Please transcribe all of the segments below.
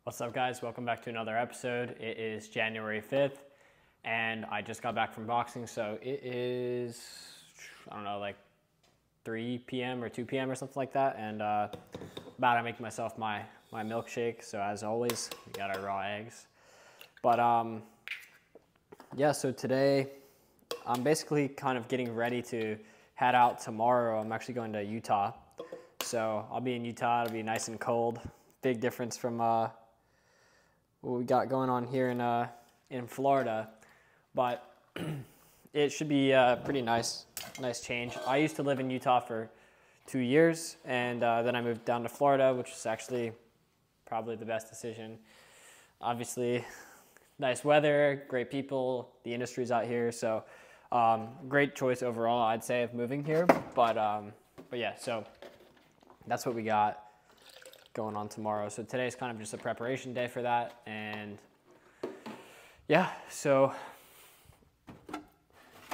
What's up, guys? Welcome back to another episode. It is January 5th and I just got back from boxing, so it is, I don't know, like 3 p.m. or 2 p.m. or something like that, and about to make myself my milkshake. So as always, we got our raw eggs. But yeah, so today I'm basically kind of getting ready to head out tomorrow. I'm actually going to Utah. So I'll be in Utah. It'll be nice and cold. Big difference from what we got going on here in Florida, but it should be a pretty nice change. I used to live in Utah for 2 years, and then I moved down to Florida, which is actually probably the best decision. Obviously, nice weather, great people, the industry's out here, so great choice overall, I'd say, of moving here. But yeah, so that's what we got going on tomorrow. So today's kind of just a preparation day for that, and yeah, so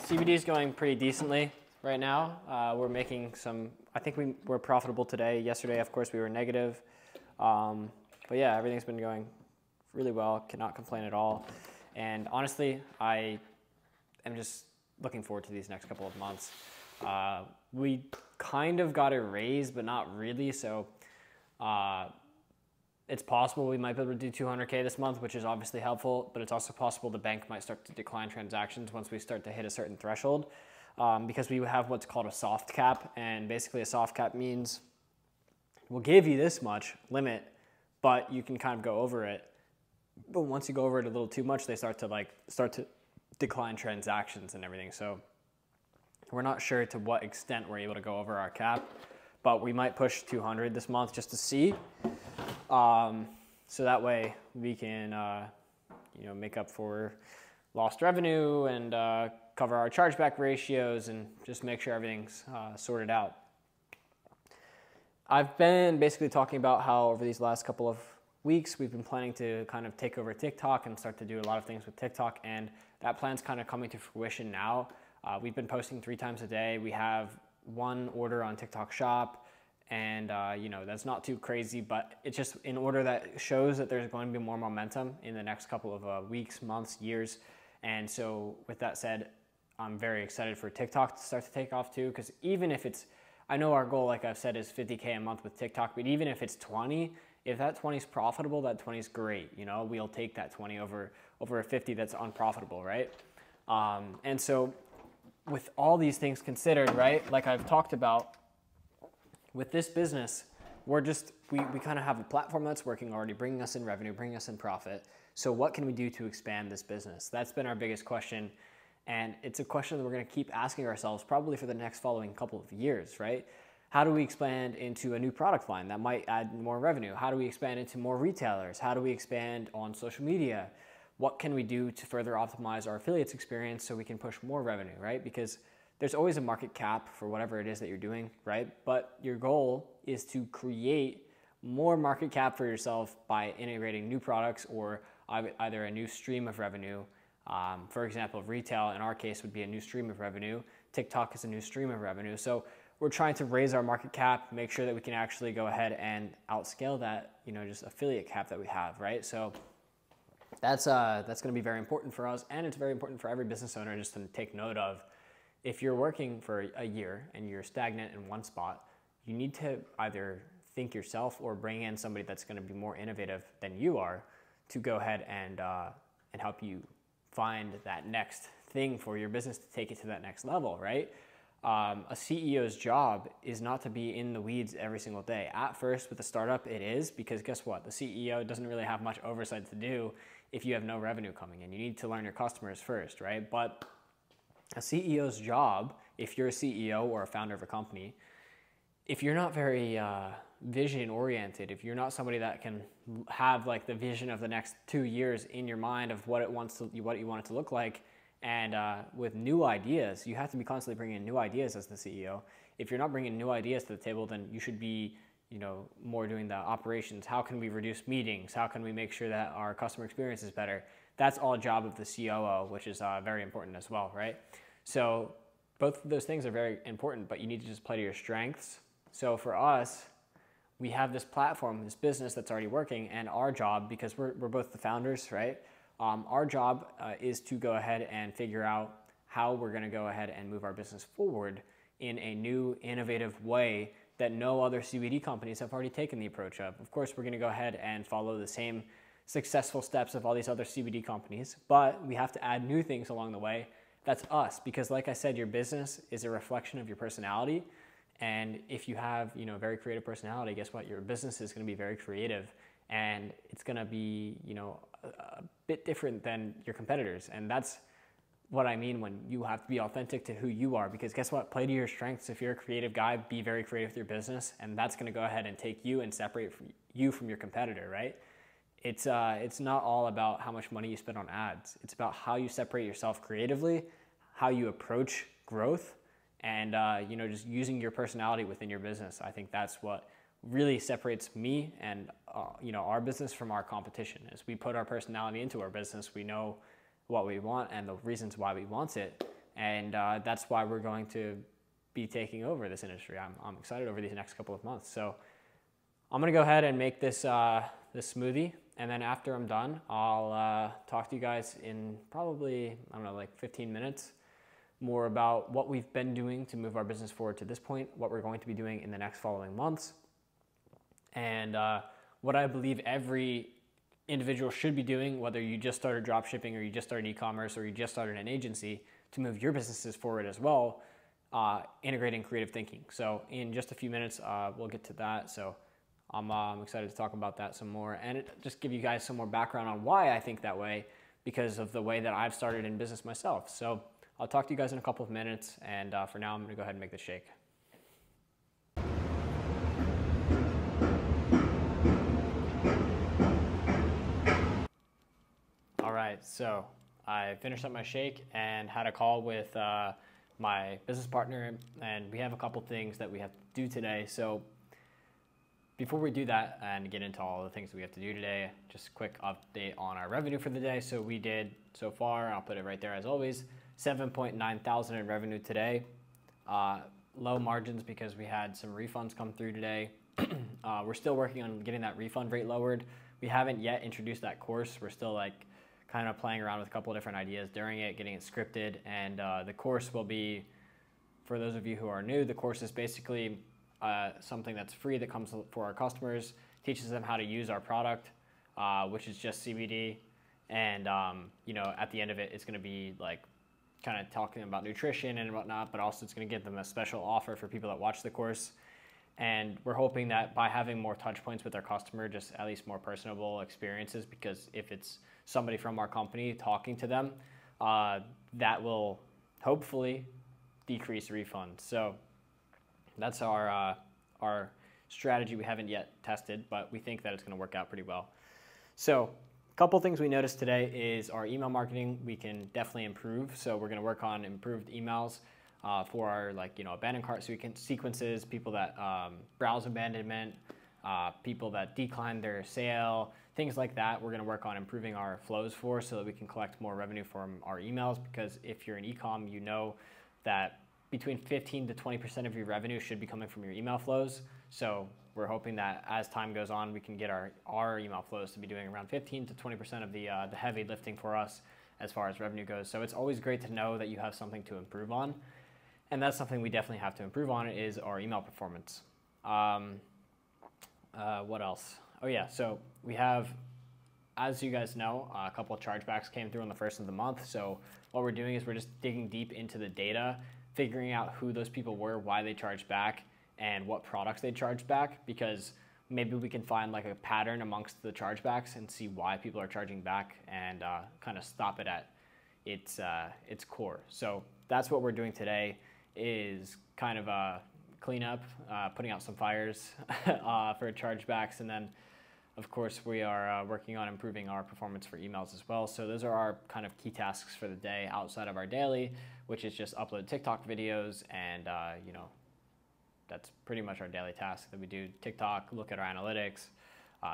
CBD is going pretty decently right now. We're making some, I think we're profitable today. Yesterday, of course, we were negative, but yeah, everything's been going really well. Cannot complain at all, and honestly, I am just looking forward to these next couple of months. We kind of got a raise, but not really, so it's possible we might be able to do 200K this month, which is obviously helpful, but it's also possible the bank might start to decline transactions once we start to hit a certain threshold, because we have what's called a soft cap, and basically a soft cap means we'll give you this much limit, but you can kind of go over it. But once you go over it a little too much, they start to decline transactions and everything. So we're not sure to what extent we're able to go over our cap, but we might push 200 this month just to see. So that way we can, make up for lost revenue and cover our chargeback ratios and just make sure everything's sorted out. I've been basically talking about how over these last couple of weeks we've been planning to kind of take over TikTok and start to do a lot of things with TikTok, and that plan's kind of coming to fruition now. We've been posting 3 times a day. We have 1 order on TikTok Shop, and that's not too crazy, but it's just in order that shows that there's going to be more momentum in the next couple of weeks, months, years. And so with that said, I'm very excited for TikTok to start to take off too, because even if it's, I know our goal, like I've said, is 50K a month with TikTok, but even if it's 20, if that 20 is profitable, that 20 is great. We'll take that 20 over a 50 that's unprofitable, right? And so with all these things considered, right, like I've talked about, with this business, we kind of have a platform that's working already, bringing us in revenue, bringing us in profit. So what can we do to expand this business? That's been our biggest question, and it's a question that we're going to keep asking ourselves probably for the next following couple of years, right? How do we expand into a new product line that might add more revenue? How do we expand into more retailers? How do we expand on social media? What can we do to further optimize our affiliates experience so we can push more revenue, right? Because there's always a market cap for whatever it is that you're doing, right? But your goal is to create more market cap for yourself by integrating new products or either a new stream of revenue. For example, retail in our case would be a new stream of revenue. TikTok is a new stream of revenue. So we're trying to raise our market cap, make sure that we can actually go ahead and outscale that, just affiliate cap that we have, right? So that's going to be very important for us, and it's very important for every business owner just to take note of. If you're working for a year and you're stagnant in one spot, you need to either think yourself or bring in somebody that's going to be more innovative than you are to go ahead and help you find that next thing for your business to take it to that next level, right? A CEO's job is not to be in the weeds every single day. At first, with a startup, it is, because guess what? The CEO doesn't really have much oversight to do if you have no revenue coming in. You need to learn your customers first, right? But a CEO's job, if you're a CEO or a founder of a company, if you're not very vision oriented, if you're not somebody that can have like the vision of the next 2 years in your mind of what you want it to look like, and with new ideas, you have to be constantly bringing in new ideas as the CEO. If you're not bringing new ideas to the table, then you should be more doing the operations. How can we reduce meetings? How can we make sure that our customer experience is better? That's all job of the COO, which is very important as well, right? So both of those things are very important, but you need to just play to your strengths. So for us, we have this platform, this business that's already working, and our job, because we're both the founders, right? Our job is to go ahead and figure out how we're going to go ahead and move our business forward in a new, innovative way that no other CBD companies have already taken the approach of. Of course, we're going to go ahead and follow the same successful steps of all these other CBD companies, but we have to add new things along the way. That's us, because like I said, your business is a reflection of your personality. And if you have, a very creative personality, guess what? Your business is going to be very creative, and it's going to be, a bit different than your competitors. And that's what I mean when you have to be authentic to who you are, because guess what? Play to your strengths. If you're a creative guy, be very creative with your business, and that's going to go ahead and take you and separate you from your competitor, right? It's not all about how much money you spend on ads. It's about how you separate yourself creatively, how you approach growth, and just using your personality within your business. I think that's what really separates me and our business from our competition. Is we put our personality into our business. We know what we want and the reasons why we want it, and that's why we're going to be taking over this industry. I'm excited over these next couple of months. So I'm gonna go ahead and make this this smoothie, and then after I'm done, I'll talk to you guys in probably, I don't know, like 15 minutes more about what we've been doing to move our business forward to this point, what we're going to be doing in the next following months, and what I believe every individual should be doing, whether you just started dropshipping or you just started e-commerce or you just started an agency, to move your businesses forward as well, integrating creative thinking. So in just a few minutes, we'll get to that. So I'm excited to talk about that some more, and just give you guys some more background on why I think that way, because of the way that I've started in business myself. So I'll talk to you guys in a couple of minutes, and for now, I'm gonna go ahead and make the shake. All right, so I finished up my shake and had a call with my business partner, and we have a couple things that we have to do today. So before we do that and get into all the things that we have to do today, just a quick update on our revenue for the day. So we did so far, I'll put it right there as always, 7.9 thousand in revenue today. Low margins because we had some refunds come through today. We're still working on getting that refund rate lowered. We haven't yet introduced that course. We're still kind of playing around with a couple of different ideas during it, getting it scripted. And the course will be, for those of you who are new, the course is basically something that's free that comes for our customers, teaches them how to use our product, which is just CBD. And, at the end of it, it's going to be kind of talking about nutrition and whatnot, but also it's going to give them a special offer for people that watch the course. And we're hoping that by having more touch points with our customer, just at least more personable experiences, because if it's somebody from our company talking to them, that will hopefully decrease refunds. So that's our strategy. We haven't yet tested, but we think that it's going to work out pretty well. So a couple things we noticed today is our email marketing we can definitely improve. So we're going to work on improved emails for our abandoned cart sequences, people that browse abandonment, people that decline their sale, things like that. We're going to work on improving our flows for so that we can collect more revenue from our emails, because if you're an e-com, you know that between 15 to 20% of your revenue should be coming from your email flows. So we're hoping that as time goes on, we can get our email flows to be doing around 15 to 20% of the heavy lifting for us as far as revenue goes. So it's always great to know that you have something to improve on. And that's something we definitely have to improve on, is our email performance. What else? Oh yeah, so we have, as you guys know, a couple of chargebacks came through on the first of the month. So what we're doing is we're just digging deep into the data, figuring out who those people were, why they charged back, and what products they charged back, because maybe we can find a pattern amongst the chargebacks and see why people are charging back, and kind of stop it at its core. So that's what we're doing today, is kind of a cleanup, putting out some fires for chargebacks, and then of course we are working on improving our performance for emails as well. So those are our kind of key tasks for the day outside of our daily, which is just upload TikTok videos, and that's pretty much our daily task that we do. TikTok, look at our analytics,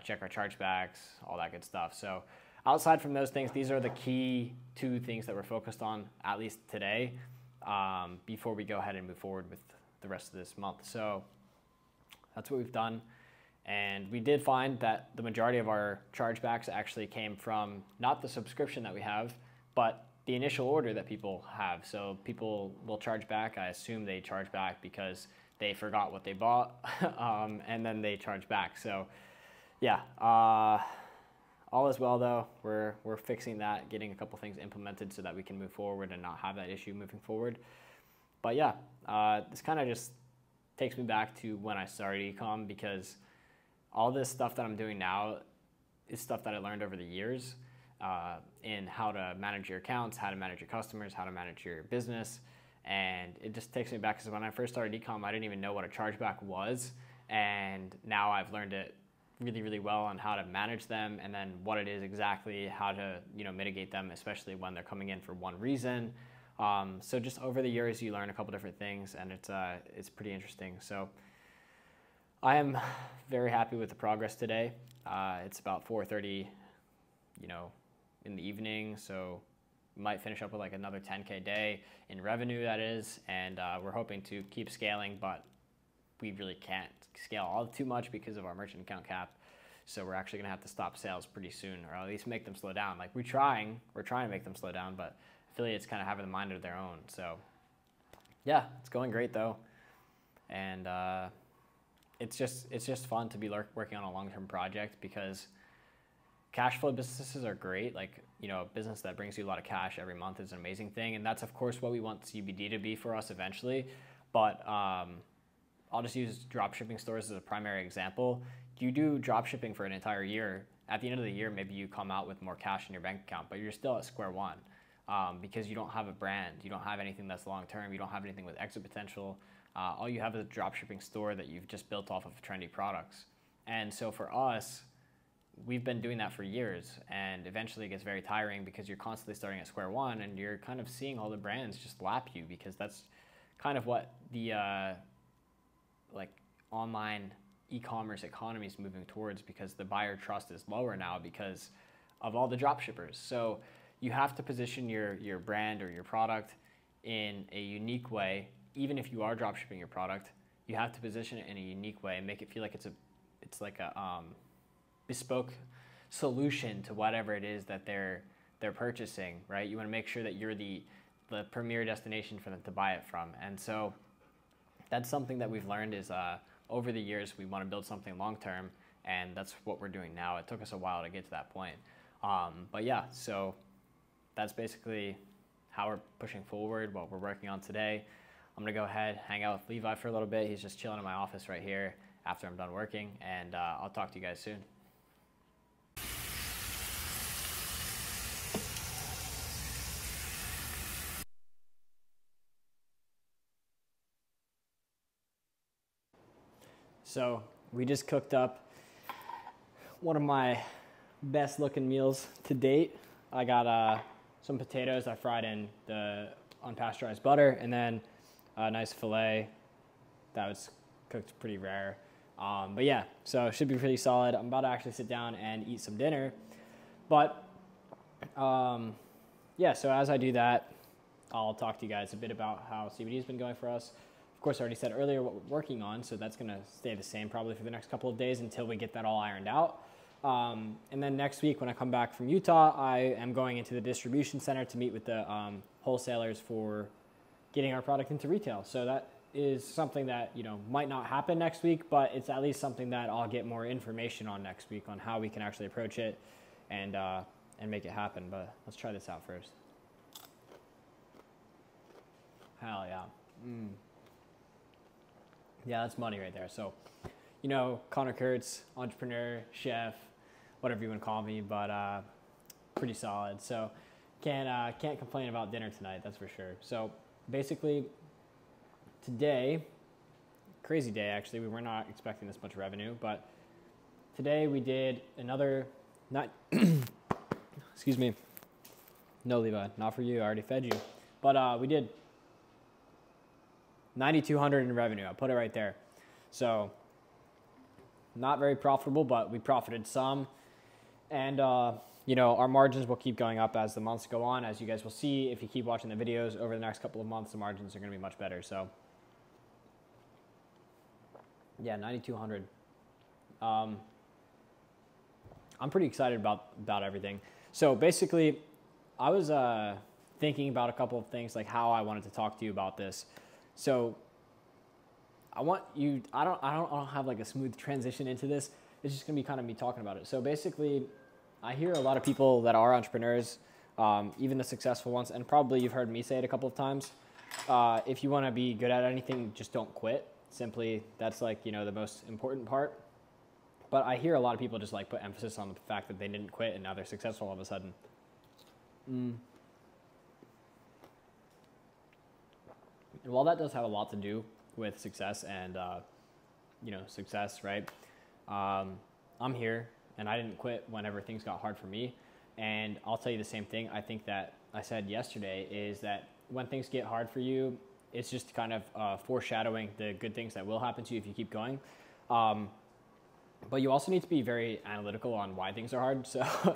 check our chargebacks, all that good stuff. So outside from those things, these are the key two things that we're focused on, at least today, before we go ahead and move forward with the rest of this month. So that's what we've done. And we did find that the majority of our chargebacks actually came from not the subscription that we have, but the initial order that people have. So people will charge back. I assume they charge back because they forgot what they bought, and then they charge back. So yeah, all is well though. We're fixing that, getting a couple things implemented so that we can move forward and not have that issue moving forward. But yeah, this kind of just takes me back to when I started ecom, because all this stuff that I'm doing now is stuff that I learned over the years in how to manage your accounts, how to manage your customers, how to manage your business. And it just takes me back, because when I first started ecom, I didn't even know what a chargeback was. And now I've learned it really, really well on how to manage them, and then what it is exactly, how to mitigate them, especially when they're coming in for one reason. So just over the years, you learn a couple different things, and it's pretty interesting. So I am very happy with the progress today. It's about 4:30, in the evening, so we might finish up with like another 10K day in revenue, that is, and we're hoping to keep scaling, but we really can't scale all too much because of our merchant account cap. So we're actually gonna have to stop sales pretty soon, or at least make them slow down. Like we're trying to make them slow down, but affiliates kind of have a mind of their own. So yeah, it's going great though, and it's just fun to be working on a long-term project, because cash flow businesses are great. Like, a business that brings you a lot of cash every month is an amazing thing, and that's of course what we want CBD to be for us eventually. But I'll just use dropshipping stores as a primary example. You do dropshipping for an entire year. At the end of the year, maybe you come out with more cash in your bank account, but you're still at square one, because you don't have a brand, you don't have anything that's long-term, you don't have anything with exit potential. All you have is a dropshipping store that you've just built off of trendy products. And so for us, we've been doing that for years, and eventually it gets very tiring, because you're constantly starting at square one, and you're kind of seeing all the brands just lap you, because that's kind of what the online e-commerce economy is moving towards, because the buyer trust is lower now because of all the drop shippers. So you have to position your brand or your product in a unique way. Even if you are drop shipping your product, you have to position it in a unique way and make it feel like it's like a bespoke solution to whatever it is that they're purchasing, right? You want to make sure that you're the premier destination for them to buy it from. And so that's something that we've learned is over the years, we want to build something long-term, and that's what we're doing now. It took us a while to get to that point. But yeah, so that's basically how we're pushing forward, what we're working on today. I'm gonna go ahead, hang out with Levi for a little bit. He's just chilling in my office right here after I'm done working, and I'll talk to you guys soon. So we just cooked up one of my best looking meals to date. I got some potatoes I fried in the unpasteurized butter, and then a nice filet that was cooked pretty rare. But yeah, so it should be pretty solid. I'm about to actually sit down and eat some dinner. But yeah, so as I do that, I'll talk to you guys a bit about how CBD has been going for us. Of course, I already said earlier what we're working on, so that's going to stay the same probably for the next couple of days until we get that all ironed out. And then next week when I come back from Utah, I am going into the distribution center to meet with the wholesalers for getting our product into retail. So that is something that, might not happen next week, but it's at least something that I'll get more information on next week on how we can actually approach it and make it happen. But let's try this out first. Hell yeah. Yeah, that's money right there. So, Connor Kurtz, entrepreneur, chef, whatever you want to call me, but pretty solid. So can't complain about dinner tonight, that's for sure. So basically today, crazy day actually, we were not expecting this much revenue, but today we did another, excuse me, no Levi, not for you, I already fed you, but we did 9,200 in revenue. I put it right there. So not very profitable, but we profited some. And, our margins will keep going up as the months go on. As you guys will see, if you keep watching the videos over the next couple of months, the margins are going to be much better. So yeah, 9,200. I'm pretty excited about everything. So basically, I was thinking about a couple of things, like how I wanted to talk to you about this. So I don't have like a smooth transition into this. It's just gonna be kind of me talking about it. So basically, I hear a lot of people that are entrepreneurs, even the successful ones, and probably you've heard me say it a couple of times. If you want to be good at anything, just don't quit. Simply, that's like, you know, the most important part. But I hear a lot of people just like put emphasis on the fact that they didn't quit and now they're successful all of a sudden. And while that does have a lot to do with success and, you know, success, right? I'm here and I didn't quit whenever things got hard for me. And I'll tell you the same thing. I think that I said yesterday is that when things get hard for you, it's just kind of foreshadowing the good things that will happen to you if you keep going. But you also need to be very analytical on why things are hard.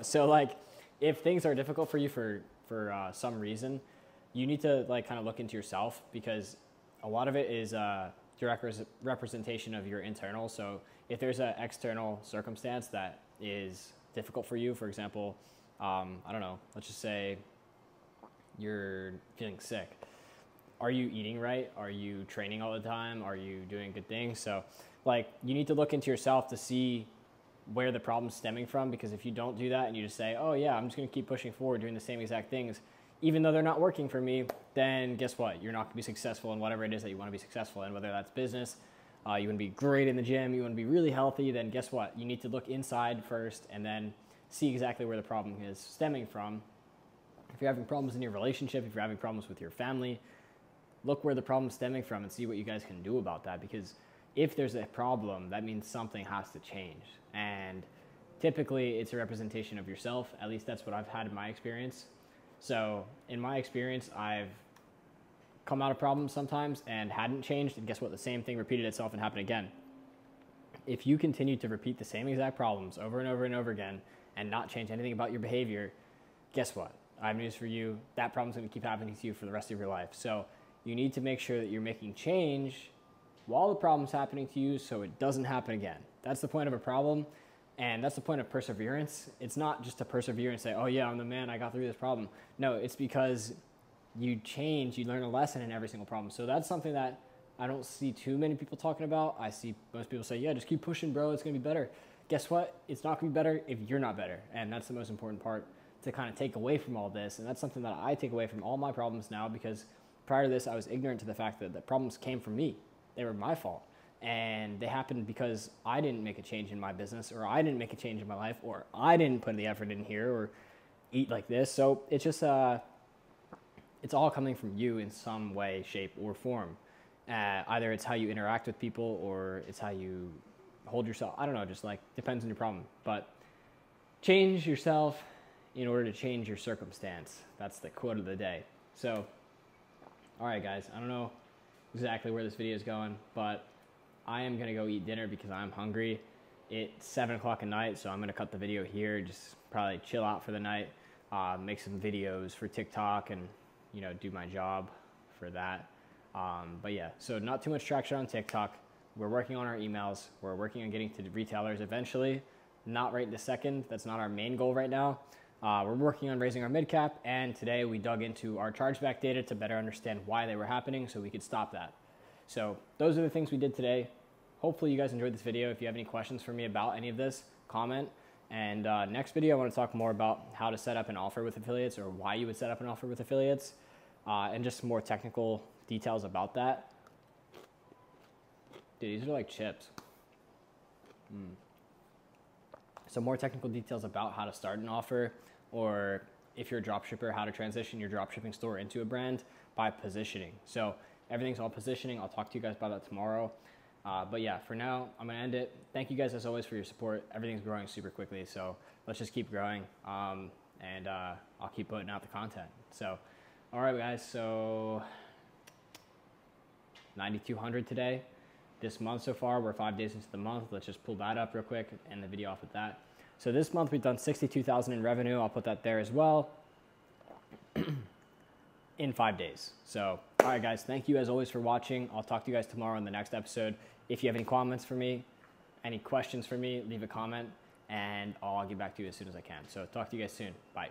So like if things are difficult for you for some reason, you need to like kind of look into yourself, because a lot of it is direct representation of your internal. So if there's an external circumstance that is difficult for you, for example, I don't know, let's just say you're feeling sick. Are you eating right? Are you training all the time? Are you doing good things? So like you need to look into yourself to see where the problem's stemming from, because if you don't do that and you just say, oh yeah, I'm just gonna keep pushing forward doing the same exact things, even though they're not working for me, then guess what? You're not gonna be successful in whatever it is that you wanna be successful in, whether that's business, you wanna be great in the gym, you wanna be really healthy, then guess what? You need to look inside first and then see exactly where the problem is stemming from. If you're having problems in your relationship, if you're having problems with your family, look where the problem's stemming from and see what you guys can do about that. Because if there's a problem, that means something has to change. And typically it's a representation of yourself. At least that's what I've had in my experience. So in my experience, I've come out of problems sometimes and hadn't changed. And guess what? The same thing repeated itself and happened again. If you continue to repeat the same exact problems over and over and over again and not change anything about your behavior, guess what? I have news for you. That problem's going to keep happening to you for the rest of your life. So you need to make sure that you're making change while the problem's happening to you so it doesn't happen again. That's the point of a problem, and that's the point of perseverance. It's not just to persevere and say, oh yeah, I'm the man, I got through this problem. No, it's because you change, you learn a lesson in every single problem. So that's something that I don't see too many people talking about. I see most people say, yeah, just keep pushing, bro, it's gonna be better. Guess what? It's not gonna be better if you're not better. And that's the most important part to kind of take away from all this. And that's something that I take away from all my problems now, because prior to this, I was ignorant to the fact that the problems came from me. They were my fault. And they happened because I didn't make a change in my business, or I didn't make a change in my life, or I didn't put the effort in here, or eat like this. So it's just, it's all coming from you in some way, shape, or form. Either it's how you interact with people, or it's how you hold yourself. I don't know, just like depends on your problem. But change yourself in order to change your circumstance. That's the quote of the day. So, all right, guys, I don't know exactly where this video is going, but I am gonna go eat dinner because I'm hungry. It's 7 o'clock at night, so I'm gonna cut the video here, just probably chill out for the night, make some videos for TikTok and, you know, do my job for that. But yeah, so not too much traction on TikTok. We're working on our emails. We're working on getting to the retailers eventually, not right this second. That's not our main goal right now. We're working on raising our mid cap, and today we dug into our chargeback data to better understand why they were happening so we could stop that. So those are the things we did today. Hopefully you guys enjoyed this video. If you have any questions for me about any of this, comment. And next video, I want to talk more about how to set up an offer with affiliates, or why you would set up an offer with affiliates, and just more technical details about that. Dude, these are like chips. So more technical details about how to start an offer, or if you're a dropshipper, how to transition your dropshipping store into a brand by positioning. So everything's all positioning. I'll talk to you guys about that tomorrow. But yeah, for now, I'm gonna end it. Thank you guys as always for your support. Everything's growing super quickly, so let's just keep growing. And I'll keep putting out the content. So, all right, guys, so 9,200 today. This month so far, we're 5 days into the month. Let's just pull that up real quick and end the video off with that. So this month we've done 62,000 in revenue. I'll put that there as well in 5 days. So, all right, guys, thank you as always for watching. I'll talk to you guys tomorrow in the next episode. If you have any comments for me, Any questions for me, leave a comment and I'll get back to you as soon as I can. So talk to you guys soon. Bye.